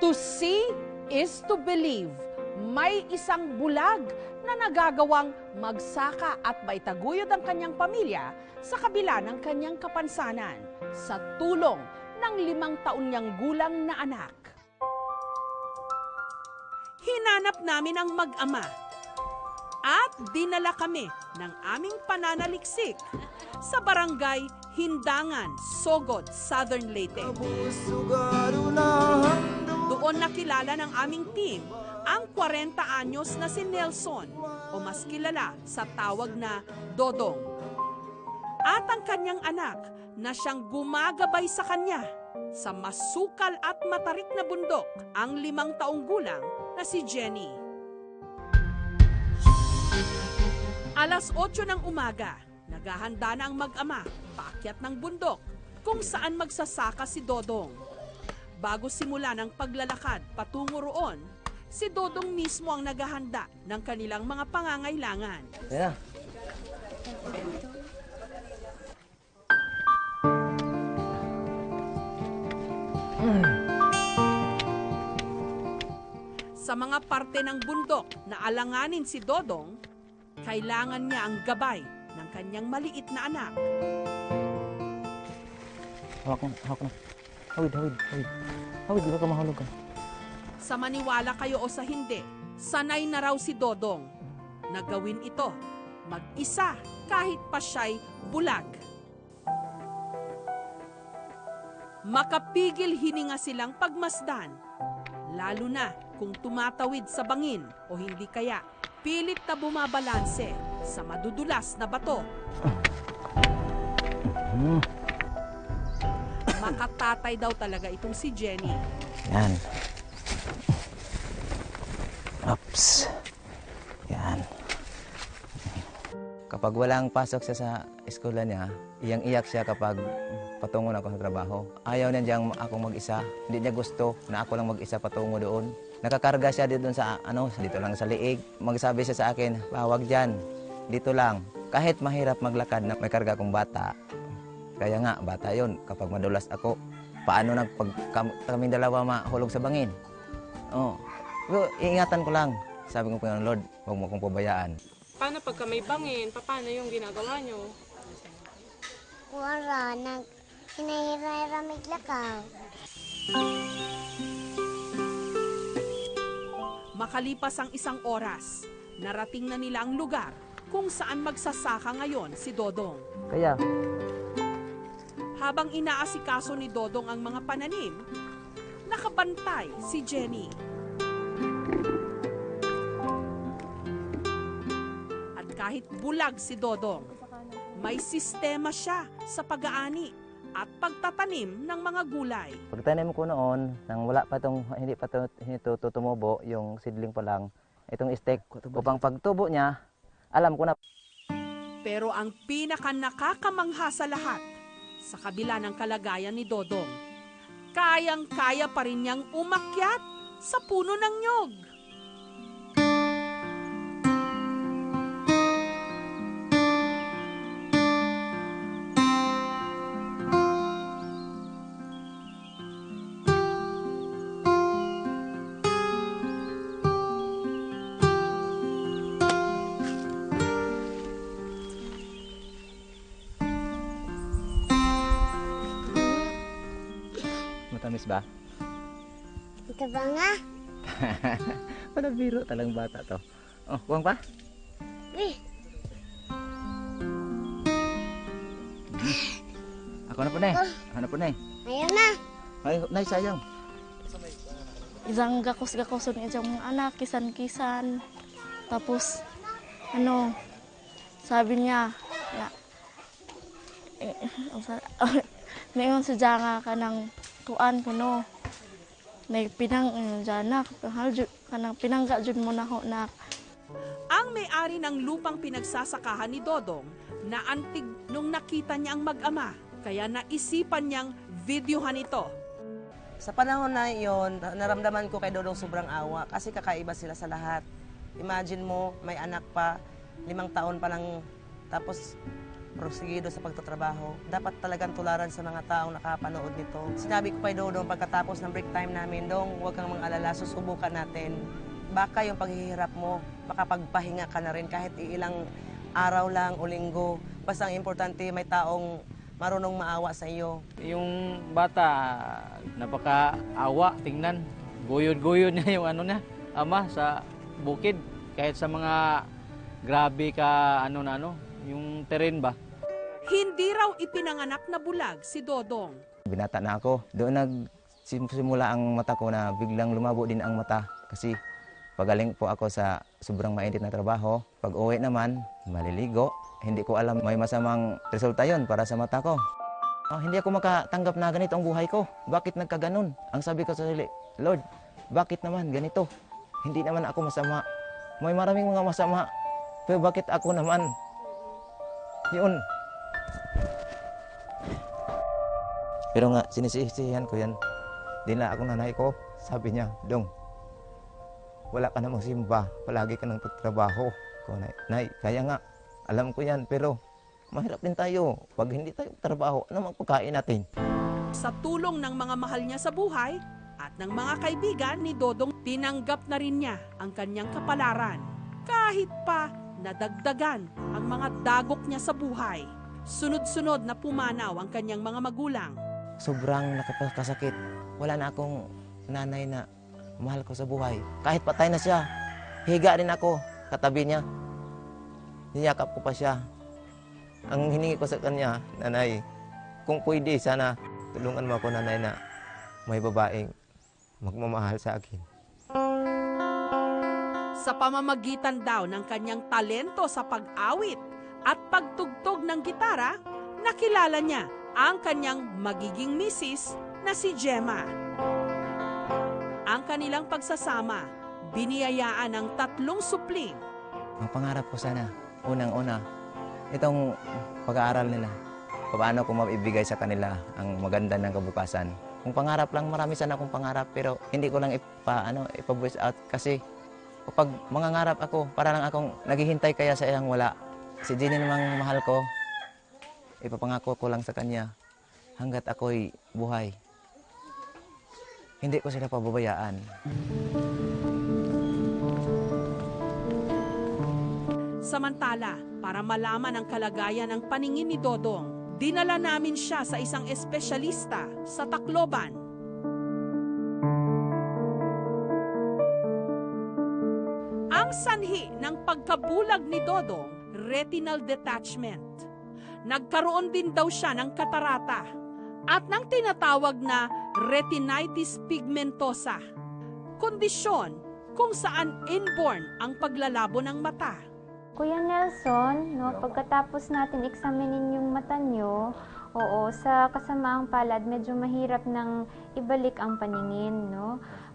To see is to believe. May isang bulag na nagagawang magsaka at maitaguyod ang kanyang pamilya sa kabila ng kanyang kapansanan sa tulong ng 5 taon niyang gulang na anak. Hinanap namin ang mag-ama at dinala kami ng aming pananaliksik sa barangay Hindangan, Sogod, Southern Leyte. Doon nakilala ng aming team ang 40 anyos na si Nelson o mas kilala sa tawag na Dodong. At ang kanyang anak na siyang gumagabay sa kanya sa masukal at matarik na bundok, ang 5 taong gulang na si Jenny. Alas 8 ng umaga, naghahanda na ang mag-ama paakyat ng bundok kung saan magsasaka si Dodong. Bago simula ng paglalakad patungo roon, si Dodong mismo ang naghahanda ng kanilang mga pangangailangan. Yeah. Sa mga parte ng bundok na alanganin si Dodong, kailangan niya ang gabay ng kanyang maliit na anak. Hawak na. Hawid. Hawid, di ba ka mahulog ka? Sa maniwala kayo o sa hindi, sanay na raw si Dodong na gawin ito mag-isa kahit pa siya'y bulag. Makapigil hininga silang pagmasdan, lalo na kung tumatawid sa bangin o hindi kaya pilit na bumabalanse sa madudulas na bato. Makatatay daw talaga itong si Jenny. Yan. Oops. Yan. Kapag walang pasok siya sa eskwela niya, iyang-iyak siya kapag patungo na ako sa trabaho. Ayaw niya diyang akong mag-isa. Hindi niya gusto na ako lang mag-isa patungo doon. Nakakarga siya dito sa dito lang sa liig. Magsabi siya sa akin, "Wag diyan. Dito lang." Kahit mahirap maglakad na may karga akong bata. Kaya nga, bata yon. Kapag madulas ako, paano kaming dalawa mahulog sa bangin? Oh. Pero iingatan ko lang. Sabi ko, Panginoon Lord, huwag mo akong pabayaan. Paano pagka may bangin? Paano yung ginagawa nyo? Wala, hinahira-hira maglakaw. Makalipas ang 1 oras, narating na nila ang lugar kung saan magsasaka ngayon si Dodong. Kaya, habang inaasikaso ni Dodong ang mga pananim, nakabantay si Jenny. At kahit bulag si Dodong, may sistema siya sa pag-aani at pagtatanim ng mga gulay. pagtanim ko noon, nang wala pa hindi pa tumubo, yung seedling pa lang, itong stek, upang pagtubo niya, alam ko na. Pero ang pinaka-nakakamangha sa lahat, sa kabila ng kalagayan ni Dodong, kayang-kaya pa rin niyang umakyat sa puno ng nyog. Matamis ba? Ito ba nga? Wala biro, talang bata to. Oh, buwang pa? Eh, Ako na po na eh. Ako na po na eh. ayaw na. Ay, nay, sayang. Isang gakos-gakoson isang mga anak, kisan-kisan. Tapos, sabi niya, nayon sa janga ka ng tuan ko no. May pinang janak, kanang pinangga jud mo na ho nak. Ang may-ari ng lupang pinagsasakahan ni Dodong na antig nung nakita niya ang mag-ama, kaya naisipan niyang videohan ito. Sa panahon na iyon, naramdaman ko kay Dodong sobrang awa kasi kakaiba sila sa lahat. Imagine mo, may anak pa, 5 taon pa lang, tapos prosigido sa pagtatrabaho. Dapat talagang tularan sa mga taong nakapanood nito. Sinabi ko kay Dodong pagkatapos ng break time namin, Dong, huwag kang mag-alala, susubukan natin. Baka yung paghihirap mo, makapagpahinga ka na rin kahit ilang araw lang o linggo. Basta ang importante, may taong marunong maawa sa iyo. Yung bata, napakaawa, tingnan. Guyod-guyod niya yung ano niya, ama sa bukid. Kahit sa mga grabe ka yung terrain ba. Hindi raw ipinanganak na bulag si Dodong. Binata na ako. Doon nagsimula ang mata ko na biglang lumabo din ang mata. Kasi pagaling po ako sa sobrang mainit na trabaho. Pag uwi naman, maliligo. Hindi ko alam may masamang resulta yon para sa mata ko. Hindi ako makatanggap na ganito ang buhay ko. Bakit nagkaganon? Ang sabi ko sa sarili, Lord, bakit naman ganito? Hindi naman ako masama. May maraming mga masama. Pero bakit ako naman? Yun. Pero nga, sinisisihan ko yan. Dila akong nanay ko. Sabi niya, Dong, wala ka namang simba. Palagi ka nang trabaho. Ko, Nay, kaya nga. Alam ko yan, pero mahirap din tayo. Pag hindi tayo trabaho, ano mang pagkain natin? Sa tulong ng mga mahal niya sa buhay at ng mga kaibigan ni Dodong, tinanggap na rin niya ang kanyang kapalaran. Kahit pa nadagdagan ang mga dagok niya sa buhay. Sunod-sunod na pumanaw ang kanyang mga magulang. Sobrang nakapagkasakit. Wala na akong nanay na mahal ko sa buhay. Kahit patay na siya, higa rin ako katabi niya. Niyakap ko pa siya. Ang hiningi ko sa kanya, Nanay, kung pwede, sana tulungan mo ako, Nanay, na may babaeng magmamahal sa akin. Sa pamamagitan daw ng kanyang talento sa pag-awit at pagtugtog ng gitara, nakilala niya ang kanyang magiging misis na si Gemma. Ang kanilang pagsasama, biniyayaan ng 3 supling. Ang pangarap ko sana, unang-una, itong pag-aaral nila. Paano ko maibigay sa kanila ang maganda ng kabukasan. Kung pangarap lang, marami sana akong pangarap, pero hindi ko lang ipa-voice out kasi kapag mangangarap ako, para lang akong naghihintay kaya sa iyang wala. Si Jenny namang mahal ko, ipapangako ko lang sa kanya hanggat ako'y buhay. Hindi ko sila pababayaan. Samantala, para malaman ang kalagayan ng paningin ni Dodong, dinala namin siya sa isang espesyalista sa Tacloban. Ang sanhi ng pagkabulag ni Dodong, retinal detachment. Nagkaroon din daw siya ng katarata at ng tinatawag na retinitis pigmentosa, kondisyon kung saan inborn ang paglalabo ng mata. Kuya Nelson, pagkatapos natin examinin yung mata nyo, sa kasamaang palad, medyo mahirap nang ibalik ang paningin,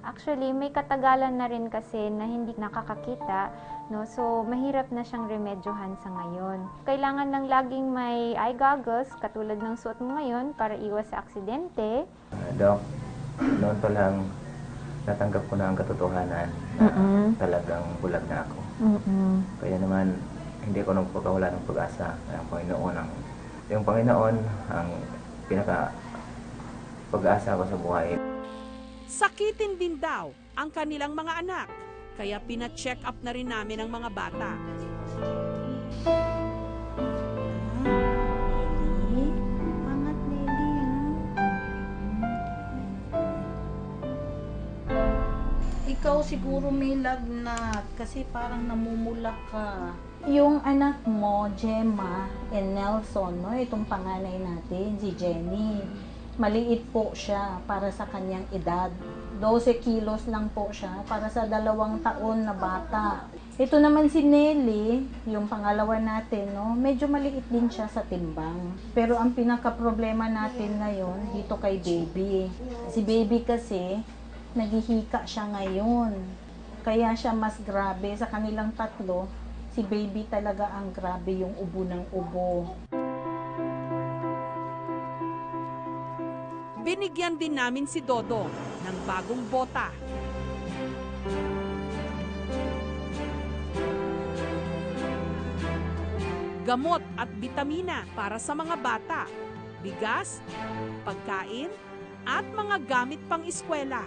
Actually, may katagalan na rin kasi na hindi nakakakita, So, mahirap na siyang remedyohan sa ngayon. Kailangan ng laging may eye goggles, katulad ng suot mo ngayon, para iwas sa aksidente. Dok, noon pa lang natanggap ko na ang katotohanan na talagang bulag na ako. Kaya naman, hindi ko nagpagkawala ng pag-asa. Yung Panginoon ang pinaka pag-asa ko sa buhay. Sakitin din daw ang kanilang mga anak, kaya pina-check up na rin namin ang mga bata. Ikaw siguro may lagnat kasi parang namumula ka. Yung anak mo, Gemma and Nelson, itong panganay natin, si Jenny, maliit po siya para sa kanyang edad. 12 kilos lang po siya para sa 2 taon na bata. Ito naman si Nelly, yung pangalawa natin, medyo maliit din siya sa timbang. Pero ang pinaka-problema natin ngayon dito kay baby. Si baby kasi, naghihika siya ngayon. Kaya siya mas grabe sa kanilang 3. Si baby talaga ang grabe yung ubo ng ubo. Binigyan din namin si Dodong ng bagong bota. gamot at bitamina para sa mga bata, bigas, pagkain, at mga gamit pang eskwela.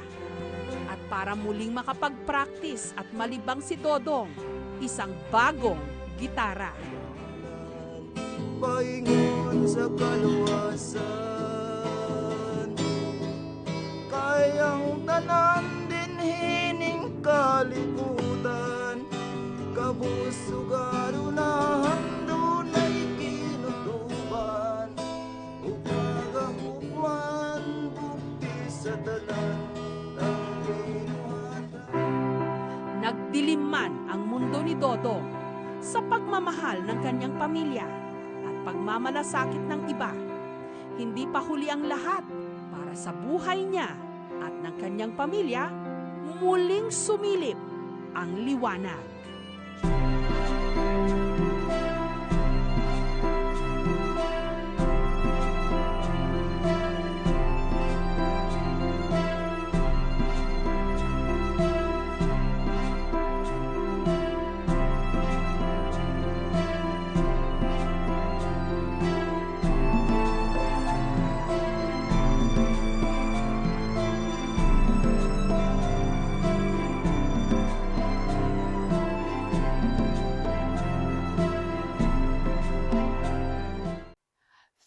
At para muling makapag-practice at malibang si Dodong, isang bagong gitara. Paingon sa kaluwasan, kayang tanan din hining kalibutan, kabusugaro na hando na'y kinutuban, ug pagahukman bukti sa tanan ang ginuhatan. Nagdilim man ang mundo ni Dodong sa pagmamahal ng kanyang pamilya at pagmamalasakit ng iba. Hindi pa huli ang lahat para sa buhay niya at ng kanyang pamilya, muling sumilip ang liwanag.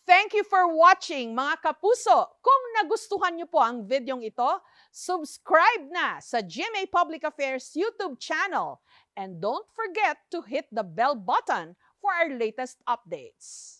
Thank you for watching, mga kapuso. Kung nagustuhan niyo po ang videong ito, subscribe na sa GMA Public Affairs YouTube channel. And don't forget to hit the bell button for our latest updates.